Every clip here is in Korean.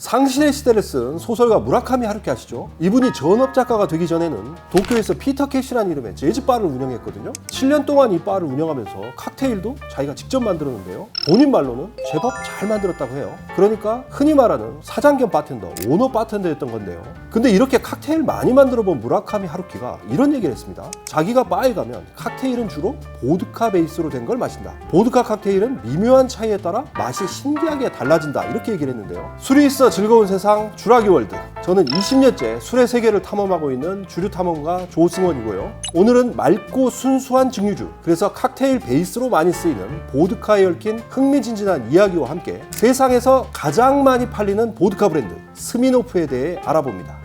상실의 시대를 쓴 소설가 무라카미 하루키 아시죠? 이분이 전업작가가 되기 전에는 도쿄에서 피터 캣이라는 이름의 재즈바를 운영했거든요. 7년 동안 이 바를 운영하면서 칵테일도 자기가 직접 만들었는데요. 본인 말로는 제법 잘 만들었다고 해요. 그러니까 흔히 말하는 사장 겸 바텐더, 오너 바텐더였던 건데요. 근데 이렇게 칵테일 많이 만들어 본 무라카미 하루키가 이런 얘기를 했습니다. 자기가 바에 가면 칵테일은 주로 보드카 베이스로 된 걸 마신다. 보드카 칵테일은 미묘한 차이에 따라 맛이 신기하게 달라진다. 이렇게 얘기를 했는데요. 술이 있어 즐거운 세상 주라기 월드. 저는 20년째 술의 세계를 탐험하고 있는 주류 탐험가 조승원이고요. 오늘은 맑고 순수한 증류주, 그래서 칵테일 베이스로 많이 쓰이는 보드카에 얽힌 흥미진진한 이야기와 함께 세상에서 가장 많이 팔리는 보드카 브랜드 스미노프에 대해 알아봅니다.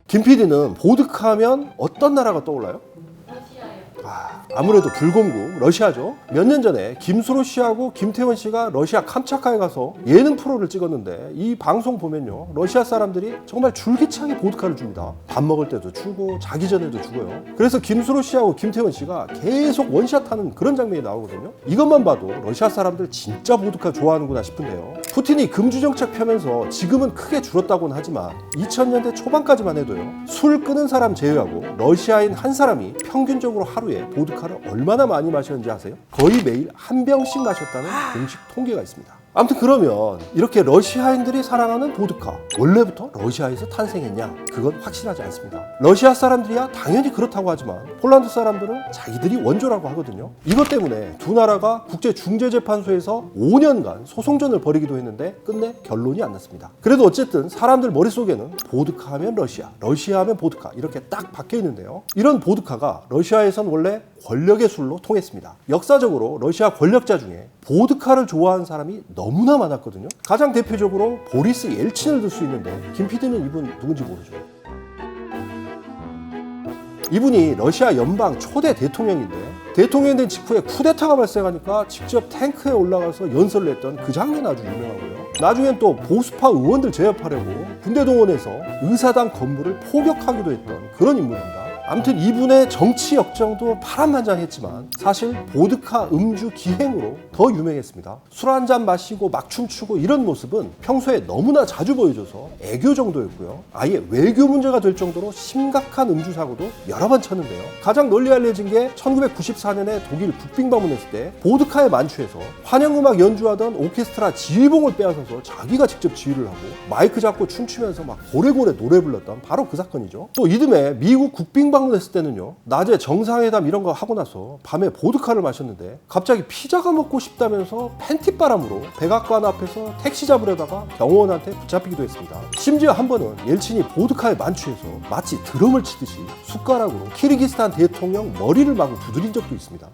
김 PD는 보드카 하면 어떤 나라가 떠올라요? 아무래도 불곰국 러시아죠. 몇 년 전에 김수로 씨하고 김태원 씨가 러시아 캄차카에 가서 예능 프로를 찍었는데 이 방송 보면요, 러시아 사람들이 정말 줄기차게 보드카를 줍니다. 밥 먹을 때도 주고 자기 전에도 주고요. 그래서 김수로 씨하고 김태원 씨가 계속 원샷하는 그런 장면이 나오거든요. 이것만 봐도 러시아 사람들 진짜 보드카 좋아하는구나 싶은데요. 푸틴이 금주 정책 펴면서 지금은 크게 줄었다고는 하지만 2000년대 초반까지만 해도요, 술 끄는 사람 제외하고 러시아인 한 사람이 평균적으로 하루에 보드카를 얼마나 많이 마셨는지 아세요? 거의 매일 한 병씩 마셨다는 공식 통계가 있습니다. 아무튼 그러면 이렇게 러시아인들이 사랑하는 보드카, 원래부터 러시아에서 탄생했냐? 그건 확실하지 않습니다. 러시아 사람들이야 당연히 그렇다고 하지만 폴란드 사람들은 자기들이 원조라고 하거든요. 이것 때문에 두 나라가 국제중재재판소에서 5년간 소송전을 벌이기도 했는데 끝내 결론이 안 났습니다. 그래도 어쨌든 사람들 머릿속에는 보드카 하면 러시아, 러시아 하면 보드카 이렇게 딱 박혀 있는데요. 이런 보드카가 러시아에선 원래 권력의 술로 통했습니다. 역사적으로 러시아 권력자 중에 보드카를 좋아하는 사람이 너무나 많았거든요. 가장 대표적으로 보리스 옐친을 들 수 있는데 김 PD는 이분 누군지 모르죠. 이분이 러시아 연방 초대 대통령인데 대통령이 된 직후에 쿠데타가 발생하니까 직접 탱크에 올라가서 연설을 했던 그 장면이 아주 유명하고요. 나중엔 또 보수파 의원들 제압하려고 군대 동원해서 의사당 건물을 포격하기도 했던 그런 인물입니다. 아무튼 이분의 정치 역정도 파란만장했지만 사실 보드카 음주 기행으로 더 유명했습니다. 술 한잔 마시고 막 춤추고 이런 모습은 평소에 너무나 자주 보여줘서 애교 정도였고요. 아예 외교 문제가 될 정도로 심각한 음주 사고도 여러 번 쳤는데요. 가장 널리 알려진 게 1994년에 독일 국빈 방문했을 때 보드카에 만취해서 환영음악 연주하던 오케스트라 지휘봉을 빼앗아서 자기가 직접 지휘를 하고 마이크 잡고 춤추면서 막 고래고래 노래 불렀던 바로 그 사건이죠. 또 이듬해 미국 국빈 방문했을 때는요, 낮에 정상회담 이런 거 하고 나서 밤에 보드카를 마셨는데 갑자기 피자가 먹고 싶다면서 팬티바람으로 백악관 앞에서 택시 잡으려다가 경호원한테 붙잡히기도 했습니다. 심지어 한 번은 옐친이 보드카에 만취해서 마치 드럼을 치듯이 숟가락으로 키르기스탄 대통령 머리를 마구 두드린 적도 있습니다.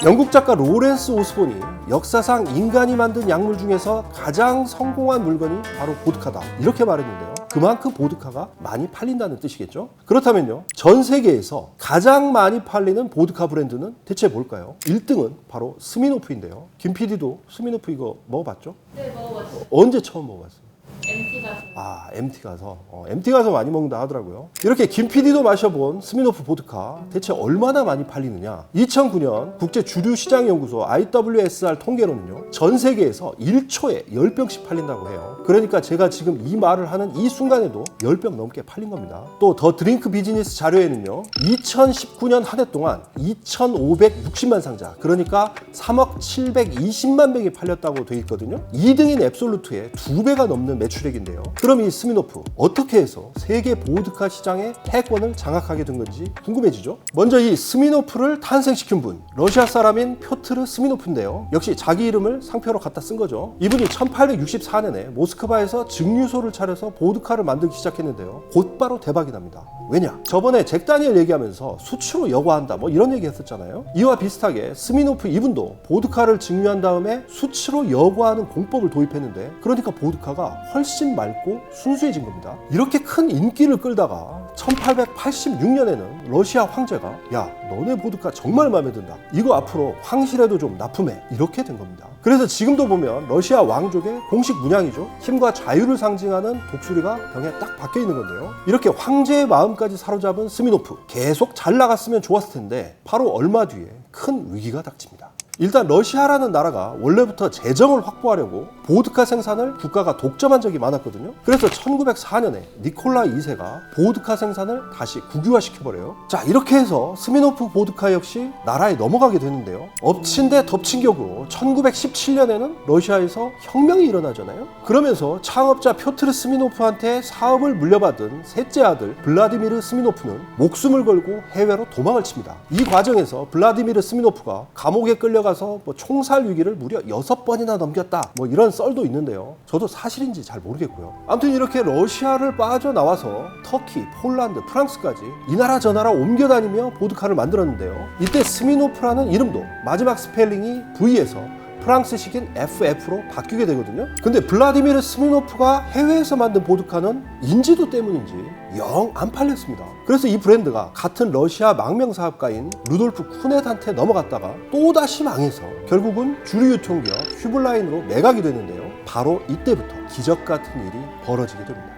영국 작가 로렌스 오스본이 역사상 인간이 만든 약물 중에서 가장 성공한 물건이 바로 보드카다 이렇게 말했는데요. 그만큼 보드카가 많이 팔린다는 뜻이겠죠. 그렇다면요, 전 세계에서 가장 많이 팔리는 보드카 브랜드는 대체 뭘까요? 1등은 바로 스미노프인데요. 김 PD도 스미노프 이거 먹어봤죠? 네, 먹어봤어요. 언제 처음 먹어봤어요? MT 가서. MT 가서. MT 가서 많이 먹는다 하더라고요. 이렇게 김 PD도 마셔본 스미노프 보드카 대체 얼마나 많이 팔리느냐? 2009년 국제주류시장연구소 IWSR 통계로는요, 전 세계에서 1초에 10병씩 팔린다고 해요. 그러니까 제가 지금 이 말을 하는 이 순간에도 10병 넘게 팔린 겁니다. 또 더 드링크 비즈니스 자료에는요, 2019년 한 해 동안 2,560만 상자, 그러니까 3억 720만 병이 팔렸다고 돼 있거든요. 2등인 앱솔루트의 2배가 넘는 매출액인데요. 그럼 이 스미노프 어떻게 해서 세계 보드카 시장의 패권을 장악하게 된 건지 궁금해지죠? 먼저 이 스미노프를 탄생시킨 분, 러시아 사람인 표트르 스미노프인데요. 역시 자기 이름을 상표로 갖다 쓴 거죠. 이분이 1864년에 모스크바에서 증류소를 차려서 보드카를 만들기 시작했는데요. 곧바로 대박이 납니다. 왜냐? 저번에 잭 다니엘 얘기하면서 수치로 여과한다 뭐 이런 얘기 했었잖아요. 이와 비슷하게 스미노프 이분도 보드카를 증류한 다음에 수치로 여과하는 공법을 도입했는데, 그러니까 보드카가 훨씬 맑고 순수해진 겁니다. 이렇게 큰 인기를 끌다가 1886년에는 러시아 황제가 야, 너네 보드카 정말 마음에 든다. 이거 앞으로 황실에도 좀 납품해. 이렇게 된 겁니다. 그래서 지금도 보면 러시아 왕족의 공식 문양이죠. 힘과 자유를 상징하는 독수리가 병에 딱 박혀 있는 건데요. 이렇게 황제의 마음까지 사로잡은 스미노프, 계속 잘 나갔으면 좋았을 텐데 바로 얼마 뒤에 큰 위기가 닥칩니다. 일단 러시아라는 나라가 원래부터 재정을 확보하려고 보드카 생산을 국가가 독점한 적이 많았거든요. 그래서 1904년에 니콜라이 2세가 보드카 생산을 다시 국유화시켜버려요. 자, 이렇게 해서 스미노프 보드카 역시 나라에 넘어가게 되는데요. 엎친 데 덮친 격으로 1917년에는 러시아에서 혁명이 일어나잖아요. 그러면서 창업자 표트르 스미노프한테 사업을 물려받은 셋째 아들 블라디미르 스미노프는 목숨을 걸고 해외로 도망을 칩니다. 이 과정에서 블라디미르 스미노프가 감옥에 끌려가서 총살 위기를 무려 6번이나 넘겼다, 이런 썰도 있는데요. 저도 사실인지 잘 모르겠고요. 아무튼 이렇게 러시아를 빠져나와서 터키, 폴란드, 프랑스까지 이 나라 저 나라 옮겨다니며 보드카를 만들었는데요. 이때 스미노프라는 이름도 마지막 스펠링이 V에서 프랑스식인 FF로 바뀌게 되거든요. 근데 블라디미르 스미노프가 해외에서 만든 보드카는 인지도 때문인지 영 안 팔렸습니다. 그래서 이 브랜드가 같은 러시아 망명 사업가인 루돌프 쿠넷한테 넘어갔다가 또다시 망해서 결국은 주류 유통기업 휘블라인으로 매각이 되는데요. 바로 이때부터 기적 같은 일이 벌어지게 됩니다.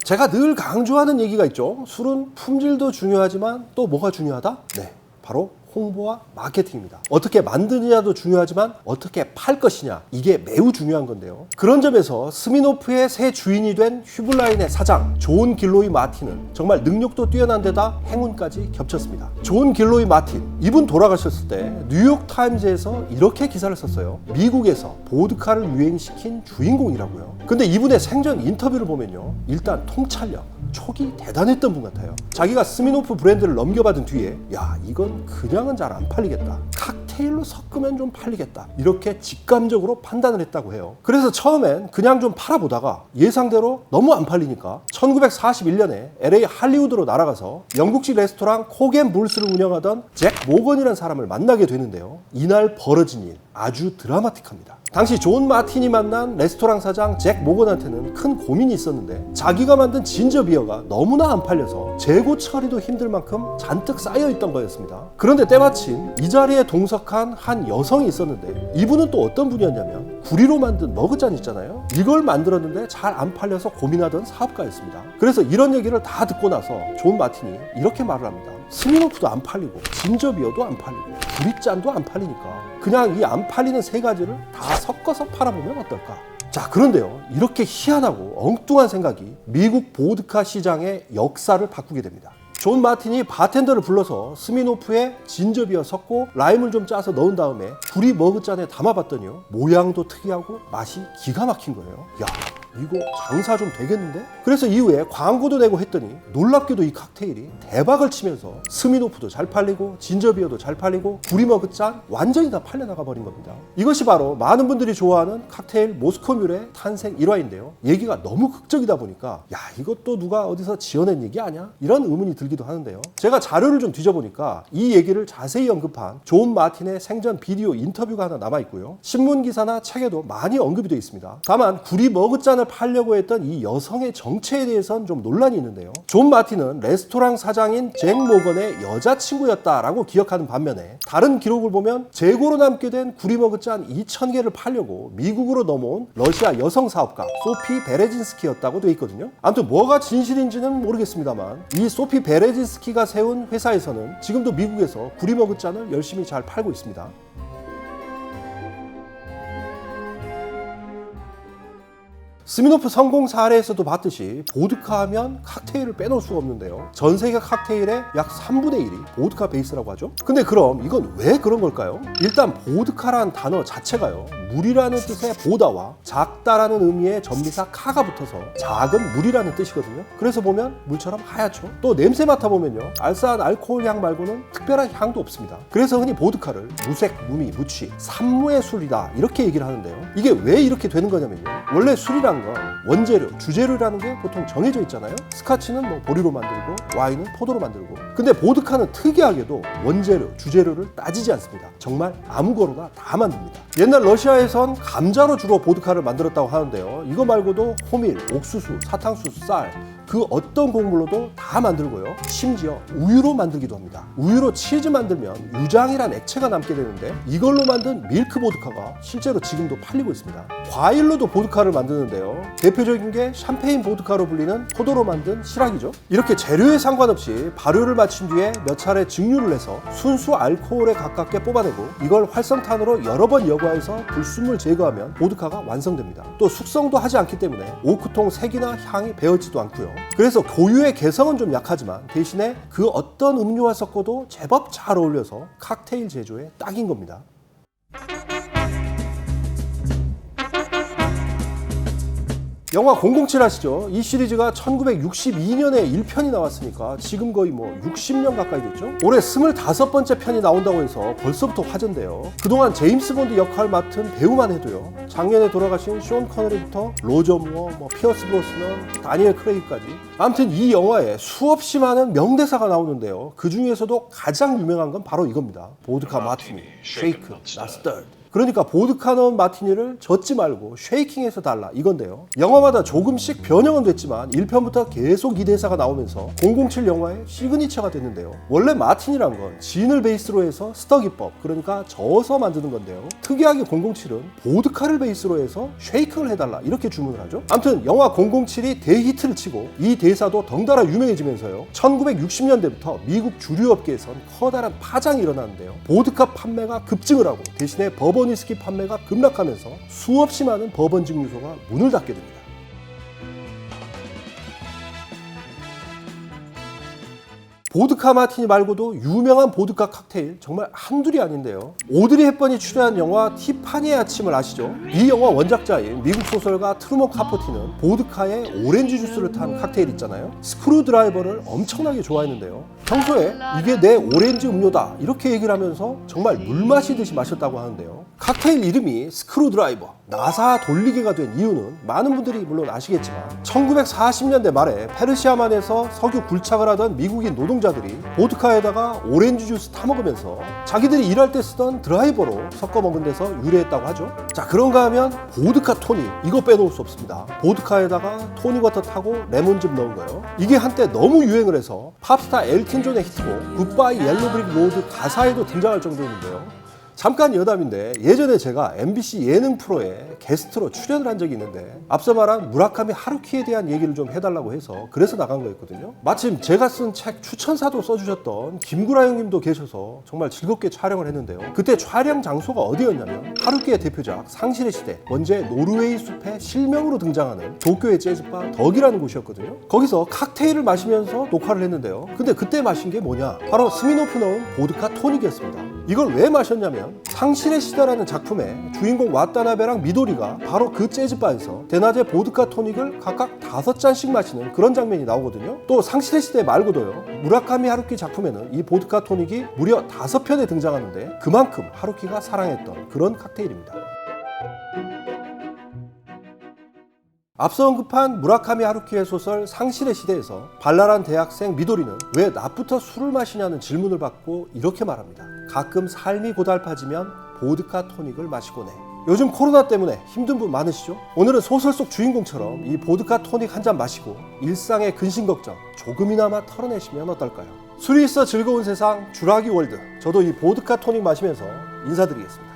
제가 늘 강조하는 얘기가 있죠. 술은 품질도 중요하지만 또 뭐가 중요하다? 네, 바로 홍보와 마케팅입니다. 어떻게 만드느냐도 중요하지만 어떻게 팔 것이냐, 이게 매우 중요한 건데요. 그런 점에서 스미노프의 새 주인이 된 휘블라인의 사장 존 길로이 마틴은 정말 능력도 뛰어난 데다 행운까지 겹쳤습니다. 존 길로이 마틴, 이분 돌아가셨을 때 뉴욕타임즈에서 이렇게 기사를 썼어요. 미국에서 보드카를 유행시킨 주인공이라고요. 근데 이분의 생전 인터뷰를 보면요, 일단 통찰력, 촉이 대단했던 분 같아요. 자기가 스미노프 브랜드를 넘겨받은 뒤에 야, 이건 그냥은 잘 안 팔리겠다, 칵테일로 섞으면 좀 팔리겠다, 이렇게 직감적으로 판단을 했다고 해요. 그래서 처음엔 그냥 좀 팔아보다가 예상대로 너무 안 팔리니까 1941년에 LA 할리우드로 날아가서 영국식 레스토랑 콕앤불스를 운영하던 잭 모건이라는 사람을 만나게 되는데요. 이날 벌어진 일 아주 드라마틱합니다. 당시 존 마틴이 만난 레스토랑 사장 잭 모건한테는 큰 고민이 있었는데 자기가 만든 진저비어가 너무나 안 팔려서 재고 처리도 힘들 만큼 잔뜩 쌓여있던 거였습니다. 그런데 때마침 이 자리에 동석한 한 여성이 있었는데 이분은 또 어떤 분이었냐면 구리로 만든 머그잔 있잖아요. 이걸 만들었는데 잘 안 팔려서 고민하던 사업가였습니다. 그래서 이런 얘기를 다 듣고 나서 존 마틴이 이렇게 말을 합니다. 스미노프도 안 팔리고 진저비어도 안 팔리고 구리잔도 안 팔리니까 그냥 이 안 팔리는 세 가지를 다 섞어서 팔아보면 어떨까? 자, 그런데요, 이렇게 희한하고 엉뚱한 생각이 미국 보드카 시장의 역사를 바꾸게 됩니다. 존 마틴이 바텐더를 불러서 스미노프에 진저비어 섞고 라임을 좀 짜서 넣은 다음에 구리 머그잔에 담아봤더니요, 모양도 특이하고 맛이 기가 막힌 거예요. 야, 이거 장사 좀 되겠는데? 그래서 이후에 광고도 내고 했더니 놀랍게도 이 칵테일이 대박을 치면서 스미노프도 잘 팔리고 진저비어도 잘 팔리고 구리머그잔 완전히 다 팔려나가 버린 겁니다. 이것이 바로 많은 분들이 좋아하는 칵테일 모스코뮬의 탄생 일화인데요. 얘기가 너무 극적이다 보니까 야, 이것도 누가 어디서 지어낸 얘기 아니야? 이런 의문이 들기도 하는데요. 제가 자료를 좀 뒤져보니까 이 얘기를 자세히 언급한 존 마틴의 생전 비디오 인터뷰가 하나 남아있고요. 신문기사나 책에도 많이 언급이 되어 있습니다. 다만 구리머그잔 팔려고 했던 이 여성의 정체에 대해서는 좀 논란이 있는데요. 존 마틴은 레스토랑 사장인 잭 모건의 여자친구였다라고 기억하는 반면에 다른 기록을 보면 재고로 남게 된 구리머그잔 2,000개를 팔려고 미국으로 넘어온 러시아 여성 사업가 소피 베레진스키였다고 되어 있거든요. 아무튼 뭐가 진실인지는 모르겠습니다만 이 소피 베레진스키가 세운 회사에서는 지금도 미국에서 구리머그잔을 열심히 잘 팔고 있습니다. 스미노프 성공 사례에서도 봤듯이 보드카 하면 칵테일을 빼놓을 수가 없는데요. 전 세계 칵테일의 약 3분의 1이 보드카 베이스라고 하죠. 근데 그럼 이건 왜 그런 걸까요? 일단 보드카라는 단어 자체가요, 물이라는 뜻의 보다와 작다라는 의미의 전미사 카가 붙어서 작은 물이라는 뜻이거든요. 그래서 보면 물처럼 하얗죠. 또 냄새 맡아보면요, 알싸한 알코올 향 말고는 특별한 향도 없습니다. 그래서 흔히 보드카를 무색, 무미, 무취, 산무의 술이다 이렇게 얘기를 하는데요. 이게 왜 이렇게 되는 거냐면요, 원래 술이란 건 원재료, 주재료라는 게 보통 정해져 있잖아요. 스카치는 뭐 보리로 만들고 와인은 포도로 만들고. 근데 보드카는 특이하게도 원재료, 주재료를 따지지 않습니다. 정말 아무거나 다 만듭니다. 옛날 러시아에선 감자로 주로 보드카를 만들었다고 하는데요. 이거 말고도 호밀, 옥수수, 사탕수수, 쌀, 그 어떤 곡물로도 다 만들고요. 심지어 우유로 만들기도 합니다. 우유로 치즈 만들면 유장이란 액체가 남게 되는데 이걸로 만든 밀크 보드카가 실제로 지금도 팔리고 있습니다. 과일로도 보드카를 만드는데요. 대표적인 게 샴페인 보드카로 불리는 포도로 만든 시락이죠. 이렇게 재료에 상관없이 발효를 마친 뒤에 몇 차례 증류를 해서 순수 알코올에 가깝게 뽑아내고 이걸 활성탄으로 여러 번 여과해서 불순물 제거하면 보드카가 완성됩니다. 또 숙성도 하지 않기 때문에 오크통 색이나 향이 배어지도 않고요. 그래서 고유의 개성은 좀 약하지만 대신에 그 어떤 음료와 섞어도 제법 잘 어울려서 칵테일 제조에 딱인 겁니다. 영화 007 아시죠? 이 시리즈가 1962년에 1편이 나왔으니까 지금 거의 60년 가까이 됐죠? 올해 25번째 편이 나온다고 해서 벌써부터 화제인데요. 그동안 제임스 본드 역할을 맡은 배우만 해도요. 작년에 돌아가신 쇼 커너리부터 로저 무어, 피어스 브로스넌, 다니엘 크레이그까지. 아무튼 이 영화에 수없이 많은 명대사가 나오는데요. 그 중에서도 가장 유명한 건 바로 이겁니다. 보드카 마티니, 쉐이크, 나스터드. 그러니까 보드카 넣은 마티니를 젓지 말고 쉐이킹해서 달라 이건데요. 영화마다 조금씩 변형은 됐지만 1편부터 계속 이 대사가 나오면서 007 영화의 시그니처가 됐는데요. 원래 마티니란 건 진을 베이스로 해서 스터 기법, 그러니까 저어서 만드는 건데요. 특이하게 007은 보드카를 베이스로 해서 쉐이킹을 해달라 이렇게 주문을 하죠. 아무튼 영화 007이 대히트를 치고 이 대사도 덩달아 유명해지면서요. 1960년대부터 미국 주류업계에선 커다란 파장이 일어나는데요. 보드카 판매가 급증을 하고 대신에 버번 위스키 판매가 급락하면서 수없이 많은 버번 증류소가 문을 닫게 됩니다. 보드카 마티니 말고도 유명한 보드카 칵테일 정말 한둘이 아닌데요. 오드리 헵번이 출연한 영화 티파니의 아침을 아시죠? 이 영화 원작자인 미국 소설가 트루먼 카포티는 보드카에 오렌지 주스를 탄 칵테일 있잖아요. 스크루 드라이버를 엄청나게 좋아했는데요. 평소에 이게 내 오렌지 음료다 이렇게 얘기를 하면서 정말 물 마시듯이 마셨다고 하는데요. 칵테일 이름이 스크루 드라이버, 나사 돌리개가 된 이유는 많은 분들이 물론 아시겠지만 1940년대 말에 페르시아만에서 석유 굴착을 하던 미국인 노동자들이 보드카에다가 오렌지 주스 타먹으면서 자기들이 일할 때 쓰던 드라이버로 섞어 먹은 데서 유래했다고 하죠. 자, 그런가 하면 보드카 토닉, 이거 빼놓을 수 없습니다. 보드카에다가 토닉워터 타고 레몬즙 넣은 거예요. 이게 한때 너무 유행을 해서 팝스타 엘튼 존의 히트곡 굿바이 옐로브릭 로드 가사에도 등장할 정도였는데요. 잠깐 여담인데 예전에 제가 MBC 예능 프로에 게스트로 출연을 한 적이 있는데 앞서 말한 무라카미 하루키에 대한 얘기를 좀 해달라고 해서 그래서 나간 거였거든요. 마침 제가 쓴 책 추천사도 써주셨던 김구라 형님도 계셔서 정말 즐겁게 촬영을 했는데요. 그때 촬영 장소가 어디였냐면 하루키의 대표작 상실의 시대, 원제 노르웨이 숲의 실명으로 등장하는 도쿄의 재즈바 덕이라는 곳이었거든요. 거기서 칵테일을 마시면서 녹화를 했는데요. 근데 그때 마신 게 뭐냐? 바로 스미노프 넣은 보드카 토닉이었습니다. 이걸 왜 마셨냐면 상실의 시대라는 작품에 주인공 와타나베랑 미도리가 바로 그 재즈바에서 대낮에 보드카 토닉을 각각 5잔씩 마시는 그런 장면이 나오거든요. 또 상실의 시대 말고도요. 무라카미 하루키 작품에는 이 보드카 토닉이 무려 5편에 등장하는데 그만큼 하루키가 사랑했던 그런 칵테일입니다. 앞서 언급한 무라카미 하루키의 소설 상실의 시대에서 발랄한 대학생 미도리는 왜 낮부터 술을 마시냐는 질문을 받고 이렇게 말합니다. 가끔 삶이 고달파지면 보드카 토닉을 마시곤 해. 요즘 코로나 때문에 힘든 분 많으시죠? 오늘은 소설 속 주인공처럼 이 보드카 토닉 한 잔 마시고 일상의 근심 걱정 조금이나마 털어내시면 어떨까요? 술이 있어 즐거운 세상 주라기 월드. 저도 이 보드카 토닉 마시면서 인사드리겠습니다.